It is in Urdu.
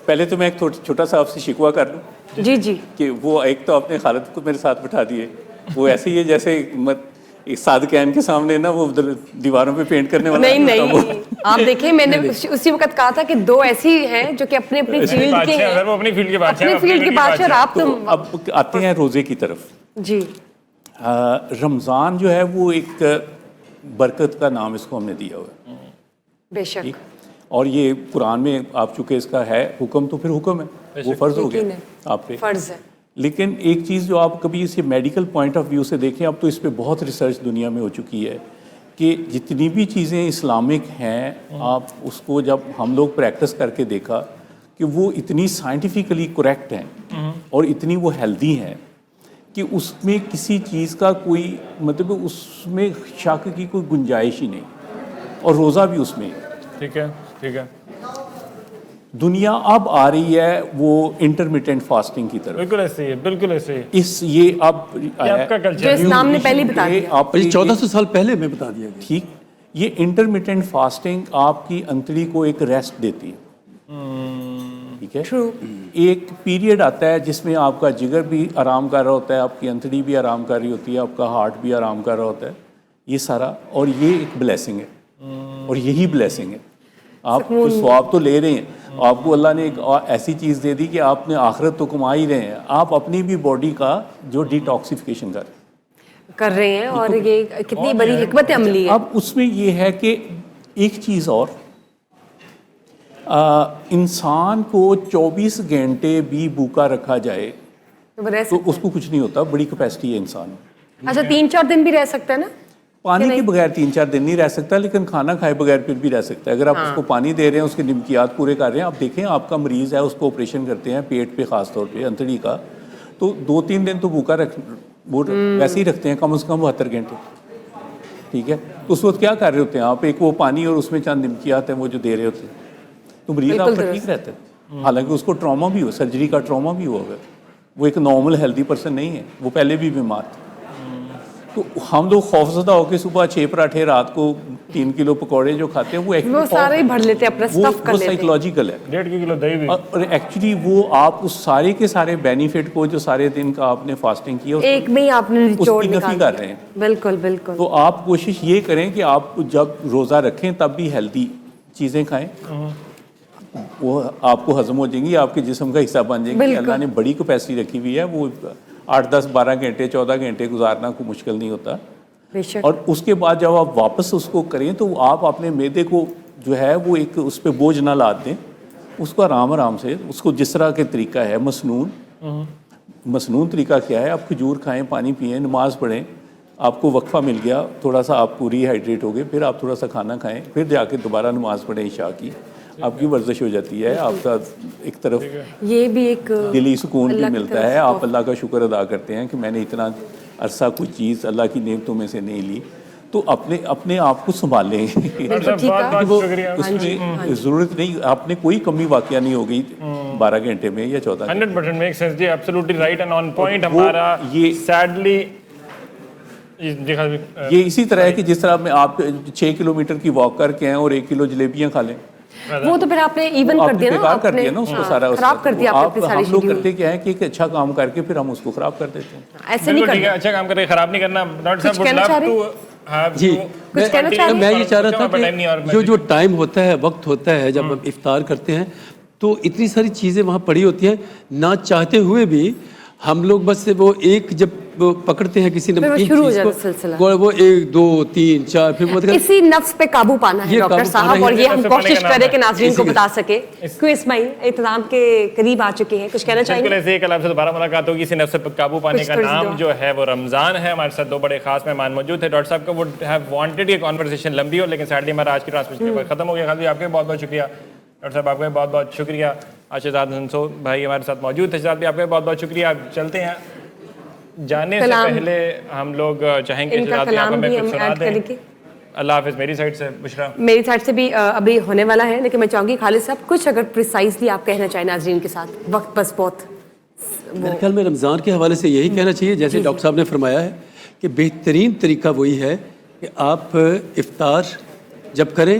پہلے تو میں ایک چھوٹا سا آپ سے شکوہ کر لوں جی جی کہ وہ ایک تو آپ نے خالد کو میرے ساتھ بٹھا دیے، وہ ایسے ہی ہے جیسے صادقین کے سامنے نا وہ دیواروں پہ پینٹ کرنے والا نہیں آپ دیکھیں میں نے اسی وقت کہا تھا کہ دو ایسی ہیں جو کہ اپنے اپنی فیلڈ کے ہیں، اپنی فیلڈ کے بادشاہ، اور آپ تو اب آتے ہیں روزے کی طرف. جی رمضان جو ہے وہ ایک برکت کا نام اس کو ہم نے دیا ہوا ہے، بے شک، اور یہ قرآن میں آپ چونکہ اس کا ہے حکم تو پھر حکم ہے، وہ فرض ہو گیا آپ پہ، فرض ہے. لیکن ایک چیز جو آپ کبھی اسے میڈیکل پوائنٹ آف ویو سے دیکھیں، اب تو اس پہ بہت ریسرچ دنیا میں ہو چکی ہے کہ جتنی بھی چیزیں اسلامک ہیں آپ اس کو جب ہم لوگ پریکٹس کر کے دیکھا کہ وہ اتنی سائنٹیفکلی کریکٹ ہیں اور اتنی وہ ہیلدی ہیں کہ اس میں کسی چیز کا کوئی مطلب اس میں شک کی کوئی گنجائش ہی نہیں، اور روزہ بھی اس میں. ٹھیک ہے ٹھیک ہے. دنیا اب آ رہی ہے وہ انٹرمیٹنٹ فاسٹنگ کی طرف. بالکل ایسے ہی ہے، بالکل ایسے ہی. یہ اب آپ کا کلچر جو اسلام نے پہلے بتا دیا، آپ 1400 سال پہلے میں بتا دیا گیا. ٹھیک، یہ انٹرمیٹنٹ فاسٹنگ آپ کی انتڑی کو ایک ریسٹ دیتی ہے، ٹھیک ہے. ایک پیریڈ آتا ہے جس میں آپ کا جگر بھی آرام کر رہا ہوتا ہے، آپ کی انتڑی بھی آرام کر رہی ہوتی ہے، آپ کا ہارٹ بھی آرام کر رہا ہوتا ہے، یہ سارا، اور یہ ایک بلیسنگ ہے، اور یہی بلیسنگ ہے. آپ کو ثواب تو لے رہے ہیں، آپ کو اللہ نے ایک ایسی چیز دے دی کہ آپ نے آخرت تو کما ہی رہے ہیں، آپ اپنی بھی باڈی کا جو ڈیٹاکسیفیکیشن کر رہے ہیں، اور یہ کتنی بڑی حکمت عملی ہے. اب اس میں یہ ہے کہ ایک چیز اور، انسان کو 24 گھنٹے بھی بھوکا رکھا جائے تو اس کو کچھ نہیں ہوتا، بڑی کیپیسٹی ہے انسان. اچھا 3-4 دن بھی رہ سکتا ہے نا؟ پانی کے بغیر 3-4 دن نہیں رہ سکتا، لیکن کھانا کھائے بغیر پھر بھی رہ سکتا ہے. اگر آپ اس کو پانی دے رہے ہیں، اس کے نمکیات پورے کر رہے ہیں. آپ دیکھیں آپ کا مریض ہے، اس کو آپریشن کرتے ہیں پیٹ پہ خاص طور پہ انتڑی کا، تو 2-3 دن تو بھوکا وہ ویسے ہی رکھتے ہیں، کم از کم 72 گھنٹے، ٹھیک ہے. اس وقت کیا کر رہے ہوتے ہیں آپ؟ ایک وہ پانی اور اس میں چند نمکیات ہیں وہ جو دے رہے ہوتے ہیں، تو مریض آپ کا ٹھیک رہتا ہے، حالانکہ اس کو ٹراما بھی ہو، سرجری کا ٹراما بھی ہوا ہے، وہ ایک نارمل ہیلدی پرسن نہیں ہے، وہ پہلے بھی بیمار تھا. تو ہم لوگ خوفزدہ ہو کے صبح 6 پراٹھے، رات کو 3 کلو پکوڑے جو کھاتے ہیں، وہ سارے ہی بھر لیتے ہیں، اپنا اسٹف کر لیتے ہیں، سائیکولوجیکل ہے. 1.5 کلو دہی بھی، اور ایکچولی وہ آپ اس سارے کے سارے بینیفٹ کو جو سارے دن کا آپ نے فاسٹنگ کیا ایک میں ہی آپ نے نچوڑ نفی نکال کر رہے ہیں. بالکل بالکل. تو آپ کوشش یہ کریں کہ آپ جب روزہ رکھیں تب بھی ہیلدی چیزیں کھائیں، وہ آپ کو ہضم ہو جائیں گی، آپ کے جسم کا حصہ بن جائیں گی. اللہ نے بڑی کیپیسٹی رکھی ہوئی ہے، وہ 8-10-12 گھنٹے 14 گھنٹے گزارنا کوئی مشکل نہیں ہوتا. اور اس کے بعد جب آپ واپس اس کو کریں تو آپ اپنے معدے کو جو ہے وہ ایک اس پہ بوجھ نہ لاد دیں، اس کو آرام سے، اس کو جس طرح کے طریقہ ہے مسنون طریقہ کیا ہے، آپ کھجور کھائیں، پانی پئیں، نماز پڑھیں، آپ کو وقفہ مل گیا، تھوڑا سا آپ کو ری ہائیڈریٹ ہو گئے، پھر آپ تھوڑا سا کھانا کھائیں، پھر جا کے دوبارہ نماز پڑھیں عشاء کی، آپ کی ورزش ہو جاتی ہے، آپ کا ایک طرف یہ بھی ایک دلی سکون بھی ملتا ہے، آپ اللہ کا شکر ادا کرتے ہیں کہ میں نے اتنا عرصہ کوئی چیز اللہ کی نعمتوں میں سے نہیں لی. تو اپنے آپ کو سنبھالیں، اس میں ضرورت نہیں، آپ نے کوئی کمی واقعہ نہیں ہو گئی 12 گھنٹے میں یا 14 گھنٹے. 100% میک سینس جی، absolutely right and on point. ہمارا یہ سیڈلی یہ اسی طرح ہے کہ جس طرح میں آپ 6 کلومیٹر کی واک کر کے ہیں اور 1 کلو جلیبیاں کھا لیں، وہ تو پھر آپ نے ایون کر دیا نا، کر دیا نا اس کو سارا، خراب کر دیا آپ نے ساری ہم لوگ کرتے کیا ہے کہ ایک اچھا کام کر کے پھر ہم اس کو خراب کر دیتے ہیں. ایسے نہیں کرنا، اچھا کام کر کے خراب نہیں کرنا. ڈاکٹر صاحب جی میں یہ چاہ رہا تھا کہ جو ٹائم ہوتا ہے، وقت ہوتا ہے جب ہم افطار کرتے ہیں تو اتنی ساری چیزیں وہاں پڑی ہوتی ہیں، نہ چاہتے ہوئے بھی ہم لوگ بس وہ ایک جب پکڑتے ہیں کسی نمکین چیز کو، وہ 1 2 3 4 پھر اسی نفس پہ قابو پانا ہے ڈاکٹر صاحب، اور یہ ہم کوشش کریں کہ ناظرین کو بتا سکے. کوئی اسماعیل اختتام کے قریب آ چکے ہیں، کچھ کہنا چاہیں گے؟ بالکل ایسے کل آپ سے دوبارہ ملاقات ہوگی. اسی نفس پہ قابو پانے کا نام جو ہے وہ رمضان ہے. ہمارے ساتھ 2 بڑے خاص مہمان موجود ہیں. ڈاکٹر صاحب کو وڈ ہیو وانٹڈ یہ کنورسیشن لمبی ہو، لیکن سیڈلی ہمارا آج کی ٹرانسمیشن ختم ہو گیا. خالد آپ کا بہت بہت شکریہ. ڈاکٹر صاحب آپ کا بہت بہت شکریہ. شہزاد ہنسو بھائی ہمارے ساتھ موجود تھے. شہزاد بھی آپ کا بہت بہت شکریہ. چلتے ہیں، جانے سے پہلے ہم لوگ چاہیں گے شہزاد بھی آپ ہمیں کچھ سنا دیں. اللہ حافظ میری سائڈ سے. بشرا میری سائڈ سے بھی ابھی ہونے والا ہے، لیکن میں چاہوں گی خالد صاحب کچھ اگر پریسائزلی آپ کہنا چاہیں ناظرین کے ساتھ، وقت بس بہت. میرے خیال میں رمضان کے حوالے سے یہی کہنا چاہیے جیسے ڈاکٹر صاحب نے فرمایا ہے کہ بہترین طریقہ وہی ہے کہ آپ افطار جب کریں